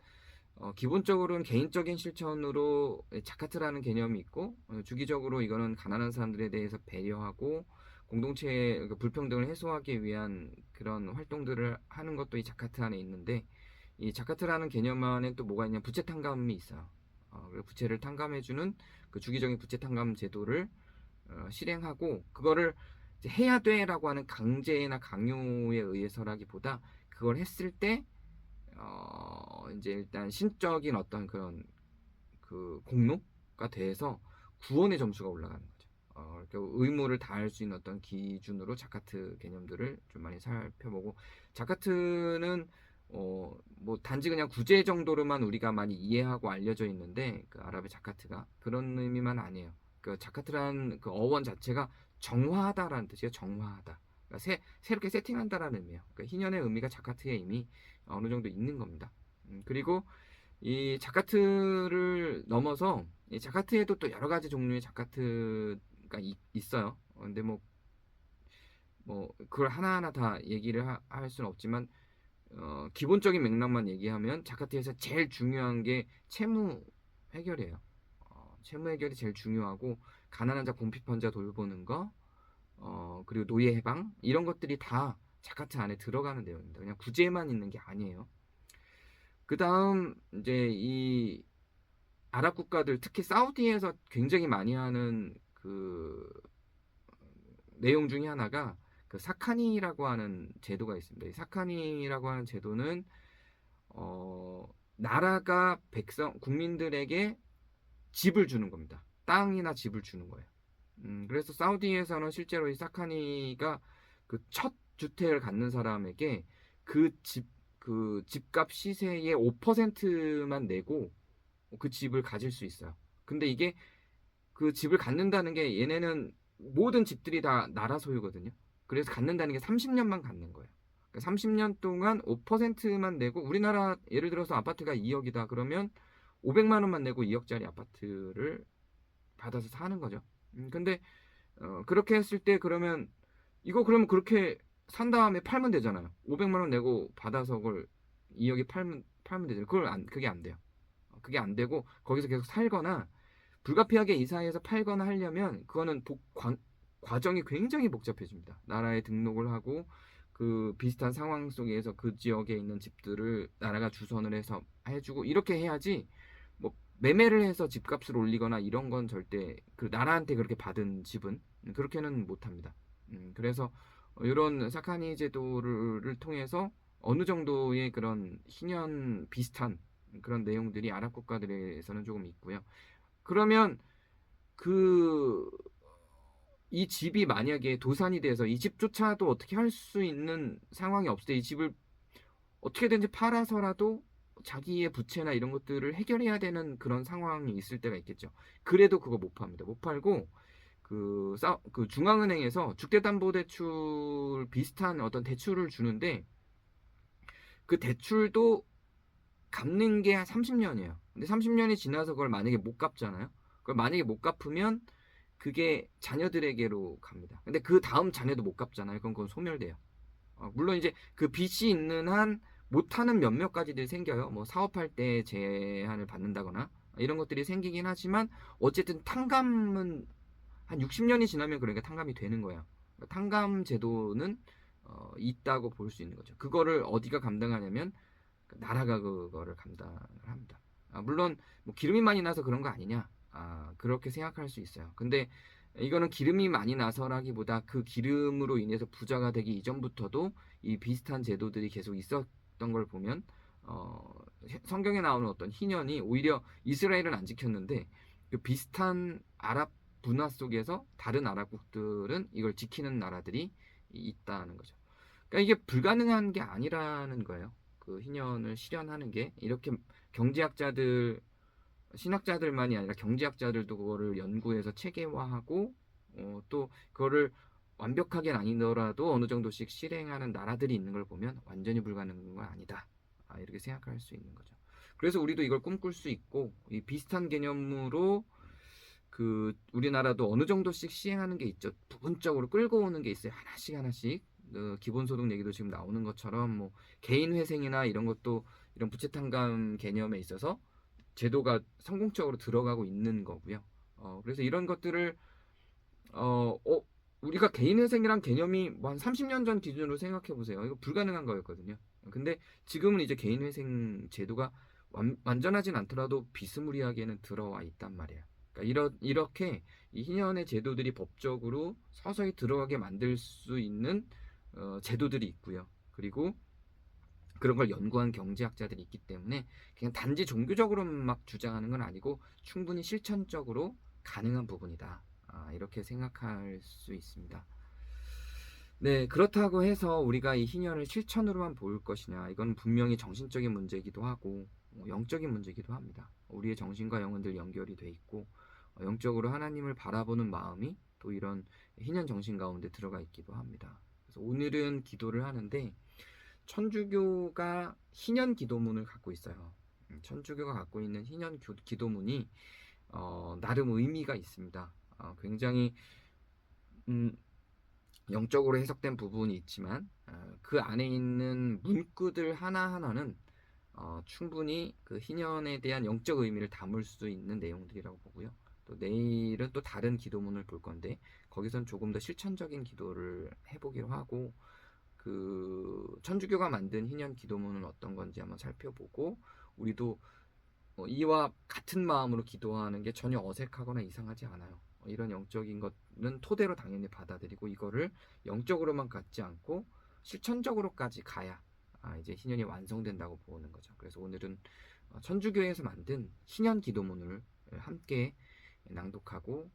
A: 기본적으로는 개인적인 실천으로 자카트라는 개념이 있고, 주기적으로 이거는 가난한 사람들에 대해서 배려하고 공동체의 그 불평등을 해소하기 위한 그런 활동들을 하는 것도 이 자카트 안에 있는데, 이 자카트라는 개념 안에 또 뭐가 있냐면 부채 탕감이 있어요. 그리고 부채를 탕감해주는 그 주기적인 부채 탕감 제도를 실행하고, 그거를 이제 해야 돼라고 하는 강제나 강요에 의해서라기보다 그걸 했을 때 이제 일단 신적인 어떤 그런 그 공로가 돼서 구원의 점수가 올라가는 거죠. 그러니까 의무를 다할 수 있는 어떤 기준으로 자카트 개념들을 좀 많이 살펴보고, 자카트는 뭐 단지 그냥 구제 정도로만 우리가 많이 이해하고 알려져 있는데, 그 아랍의 자카트가 그런 의미만 아니에요. 그 자카트란 그 어원 자체가 정화하다라는 뜻이에요. 정화하다. 그러니까 새롭게 세팅한다라는 의미예요. 그러니까 희년의 의미가 자카트에 이미 어느 정도 있는 겁니다. 그리고 이 자카트를 넘어서 이 자카트에도 또 여러 가지 종류의 자카트가 있어요. 근데 뭐 그걸 하나하나 다 얘기를 할 수는 없지만, 기본적인 맥락만 얘기하면 자카트에서 제일 중요한 게 채무 해결이에요. 채무 해결이 제일 중요하고, 가난한 자 궁핍한 자 돌보는 거, 그리고 노예 해방 이런 것들이 다 자카트 안에 들어가는 내용입니다. 그냥 구제만 있는 게 아니에요. 그 다음 이제 이 아랍 국가들, 특히 사우디에서 굉장히 많이 하는 그 내용 중에 하나가 그 사카니라고 하는 제도가 있습니다. 이 사카니라고 하는 제도는 나라가 국민들에게 집을 주는 겁니다. 땅이나 집을 주는 거예요. 그래서 사우디에서는 실제로 이 사카니가 그 첫 주택을 갖는 사람에게 그 집값 시세의 5%만 내고 그 집을 가질 수 있어요. 근데 이게 그 집을 갖는다는 게, 얘네는 모든 집들이 다 나라 소유거든요. 그래서 갖는다는 게 30년만 갖는 거예요. 그러니까 30년 동안 5%만 내고, 우리나라 예를 들어서 아파트가 2억이다 그러면 500만 원만 내고 2억짜리 아파트를 받아서 사는 거죠. 근데 그렇게 했을 때 그러면 이거 그러면 그렇게 산 다음에 팔면 되잖아요. 500만 원 내고 받아서 그걸 2억에 팔면 되잖아요. 그게 안 돼요. 그게 안 되고 거기서 계속 살거나 불가피하게 이사해서 팔거나 하려면 그거는 과정이 굉장히 복잡해집니다. 나라에 등록을 하고 그 비슷한 상황 속에서 그 지역에 있는 집들을 나라가 주선을 해서 해주고 이렇게 해야지, 뭐 매매를 해서 집값을 올리거나 이런 건 절대, 그 나라한테 그렇게 받은 집은 그렇게는 못합니다. 그래서 이런 사카니 제도를 통해서 어느 정도의 그런 희년 비슷한 그런 내용들이 아랍 국가들에서는 조금 있고요. 그러면 그 이 집이 만약에 도산이 돼서 이 집조차도 어떻게 할 수 있는 상황이 없을 때, 이 집을 어떻게든지 팔아서라도 자기의 부채나 이런 것들을 해결해야 되는 그런 상황이 있을 때가 있겠죠. 그래도 그거 못 팝니다. 못 팔고 그 중앙은행에서 주택담보대출 비슷한 어떤 대출을 주는데, 그 대출도 갚는 게 한 30년이에요. 근데 30년이 지나서 그걸 만약에 못 갚잖아요. 그걸 만약에 못 갚으면 그게 자녀들에게로 갑니다. 근데 그 다음 자녀도 못 갚잖아요. 그건 소멸돼요. 물론 이제 그 빚이 있는 한 못하는 몇몇 가지들이 생겨요. 뭐 사업할 때 제한을 받는다거나 이런 것들이 생기긴 하지만, 어쨌든 탕감은 한 60년이 지나면 그러니까 탕감이 되는 거예요. 그러니까 탕감 제도는 있다고 볼 수 있는 거죠. 그거를 어디가 감당하냐면 나라가 그거를 감당을 합니다. 물론 뭐 기름이 많이 나서 그런 거 아니냐, 그렇게 생각할 수 있어요. 근데 이거는 기름이 많이 나서라기보다 그 기름으로 인해서 부자가 되기 이전부터도 이 비슷한 제도들이 계속 있었던 걸 보면, 성경에 나오는 어떤 희년이 오히려 이스라엘은 안 지켰는데 그 비슷한 아랍 문화 속에서 다른 아랍국들은 이걸 지키는 나라들이 있다는 거죠. 그러니까 이게 불가능한 게 아니라는 거예요. 그 희년을 실현하는 게, 이렇게 경제학자들, 신학자들만이 아니라 경제학자들도 그거를 연구해서 체계화하고 또 그거를 완벽하게는 아니더라도 어느 정도씩 실행하는 나라들이 있는 걸 보면 완전히 불가능한 건 아니다. 이렇게 생각할 수 있는 거죠. 그래서 우리도 이걸 꿈꿀 수 있고, 이 비슷한 개념으로 그 우리나라도 어느 정도씩 시행하는 게 있죠. 부분적으로 끌고 오는 게 있어요. 하나씩 기본소득 얘기도 지금 나오는 것처럼 뭐 개인회생이나 이런 것도 이런 부채탕감 개념에 있어서 제도가 성공적으로 들어가고 있는 거고요. 그래서 이런 것들을 우리가 개인회생이란 개념이 뭐 한 30년 전 기준으로 생각해 보세요. 이거 불가능한 거였거든요. 근데 지금은 이제 개인회생 제도가 완전하진 않더라도 비스무리하게는 들어와 있단 말이에요. 그러니까 이렇게 이 희년의 제도들이 법적으로 서서히 들어가게 만들 수 있는 제도들이 있고요. 그리고 그런 걸 연구한 경제학자들이 있기 때문에 그냥 단지 종교적으로만 막 주장하는 건 아니고 충분히 실천적으로 가능한 부분이다. 이렇게 생각할 수 있습니다. 네, 그렇다고 해서 우리가 이 희년을 실천으로만 볼 것이냐, 이건 분명히 정신적인 문제이기도 하고 영적인 문제이기도 합니다. 우리의 정신과 영은 늘 연결이 돼 있고 영적으로 하나님을 바라보는 마음이 또 이런 희년 정신 가운데 들어가 있기도 합니다. 그래서 오늘은 기도를 하는데 천주교가 희년 기도문을 갖고 있어요. 천주교가 갖고 있는 희년 기도문이 나름 의미가 있습니다. 굉장히 영적으로 해석된 부분이 있지만 그 안에 있는 문구들 하나하나는 충분히 그 희년에 대한 영적 의미를 담을 수 있는 내용들이라고 보고요. 또 내일은 또 다른 기도문을 볼 건데 거기선 조금 더 실천적인 기도를 해보기로 하고 그 천주교가 만든 희년 기도문은 어떤 건지 한번 살펴보고 우리도 이와 같은 마음으로 기도하는 게 전혀 어색하거나 이상하지 않아요. 이런 영적인 것은 토대로 당연히 받아들이고 이거를 영적으로만 갖지 않고 실천적으로까지 가야 이제 희년이 완성된다고 보는 거죠. 그래서 오늘은 천주교에서 만든 희년 기도문을 함께 낭독하고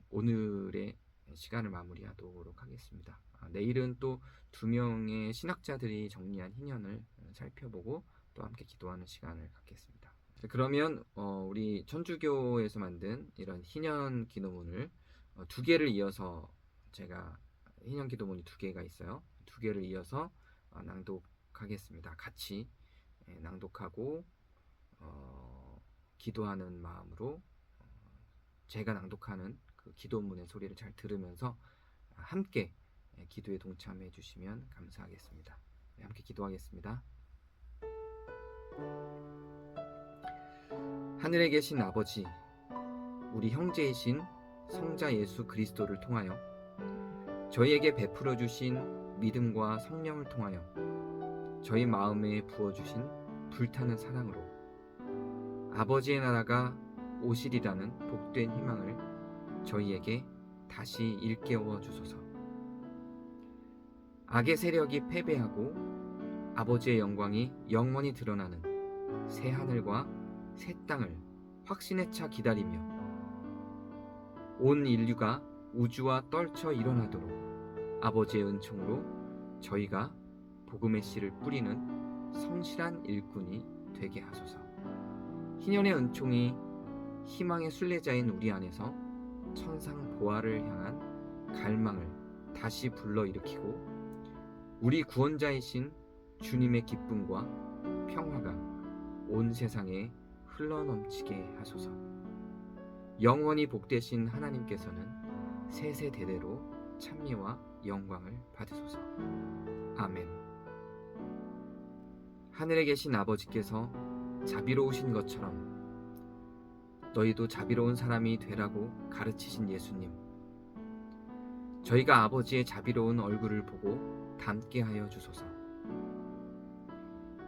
A: 오늘의 시간을 마무리하도록 하겠습니다. 내일은 또 2명의 신학자들이 정리한 희년을 살펴보고 또 함께 기도하는 시간을 갖겠습니다. 그러면 우리 천주교에서 만든 이런 희년 기도문을 2개를 이어서 제가 희년 기도문이 2개가 있어요. 2개를 이어서 낭독하겠습니다. 같이 낭독하고 기도하는 마음으로 제가 낭독하는 그 기도문의 소리를 잘 들으면서 함께 기도에 동참해 주시면 감사하겠습니다. 함께 기도하겠습니다. 하늘에 계신 아버지, 우리 형제이신 성자 예수 그리스도를 통하여 저희에게 베풀어 주신 믿음과 성령을 통하여 저희 마음에 부어 주신 불타는 사랑으로 아버지의 나라가 오시리라는 복된 희망을 저희에게 다시 일깨워 주소서. 악의 세력이 패배하고 아버지의 영광이 영원히 드러나는 새 하늘과 새 땅을 확신에 차 기다리며 온 인류가 우주와 떨쳐 일어나도록 아버지의 은총으로 저희가 복음의 씨를 뿌리는 성실한 일꾼이 되게 하소서. 희년의 은총이 희망의 순례자인 우리 안에서 천상 보화를 향한 갈망을 다시 불러일으키고 우리 구원자이신 주님의 기쁨과 평화가 온 세상에 흘러넘치게 하소서. 영원히 복되신 하나님께서는 세세대대로 찬미와 영광을 받으소서. 아멘. 하늘에 계신 아버지께서 자비로우신 것처럼 너희도 자비로운 사람이 되라고 가르치신 예수님, 저희가 아버지의 자비로운 얼굴을 보고 닮게 하여 주소서.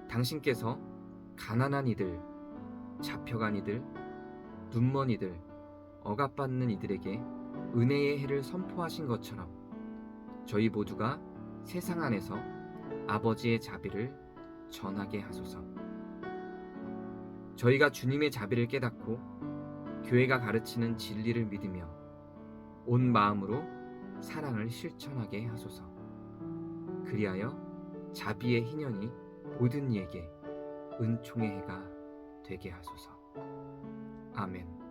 A: 당신께서 가난한 이들, 잡혀간 이들, 눈먼 이들, 억압받는 이들에게 은혜의 해를 선포하신 것처럼 저희 모두가 세상 안에서 아버지의 자비를 전하게 하소서. 저희가 주님의 자비를 깨닫고 교회가 가르치는 진리를 믿으며 온 마음으로 사랑을 실천하게 하소서. 그리하여 자비의 희년이 모든 이에게 은총의 해가 되게 하소서. 아멘.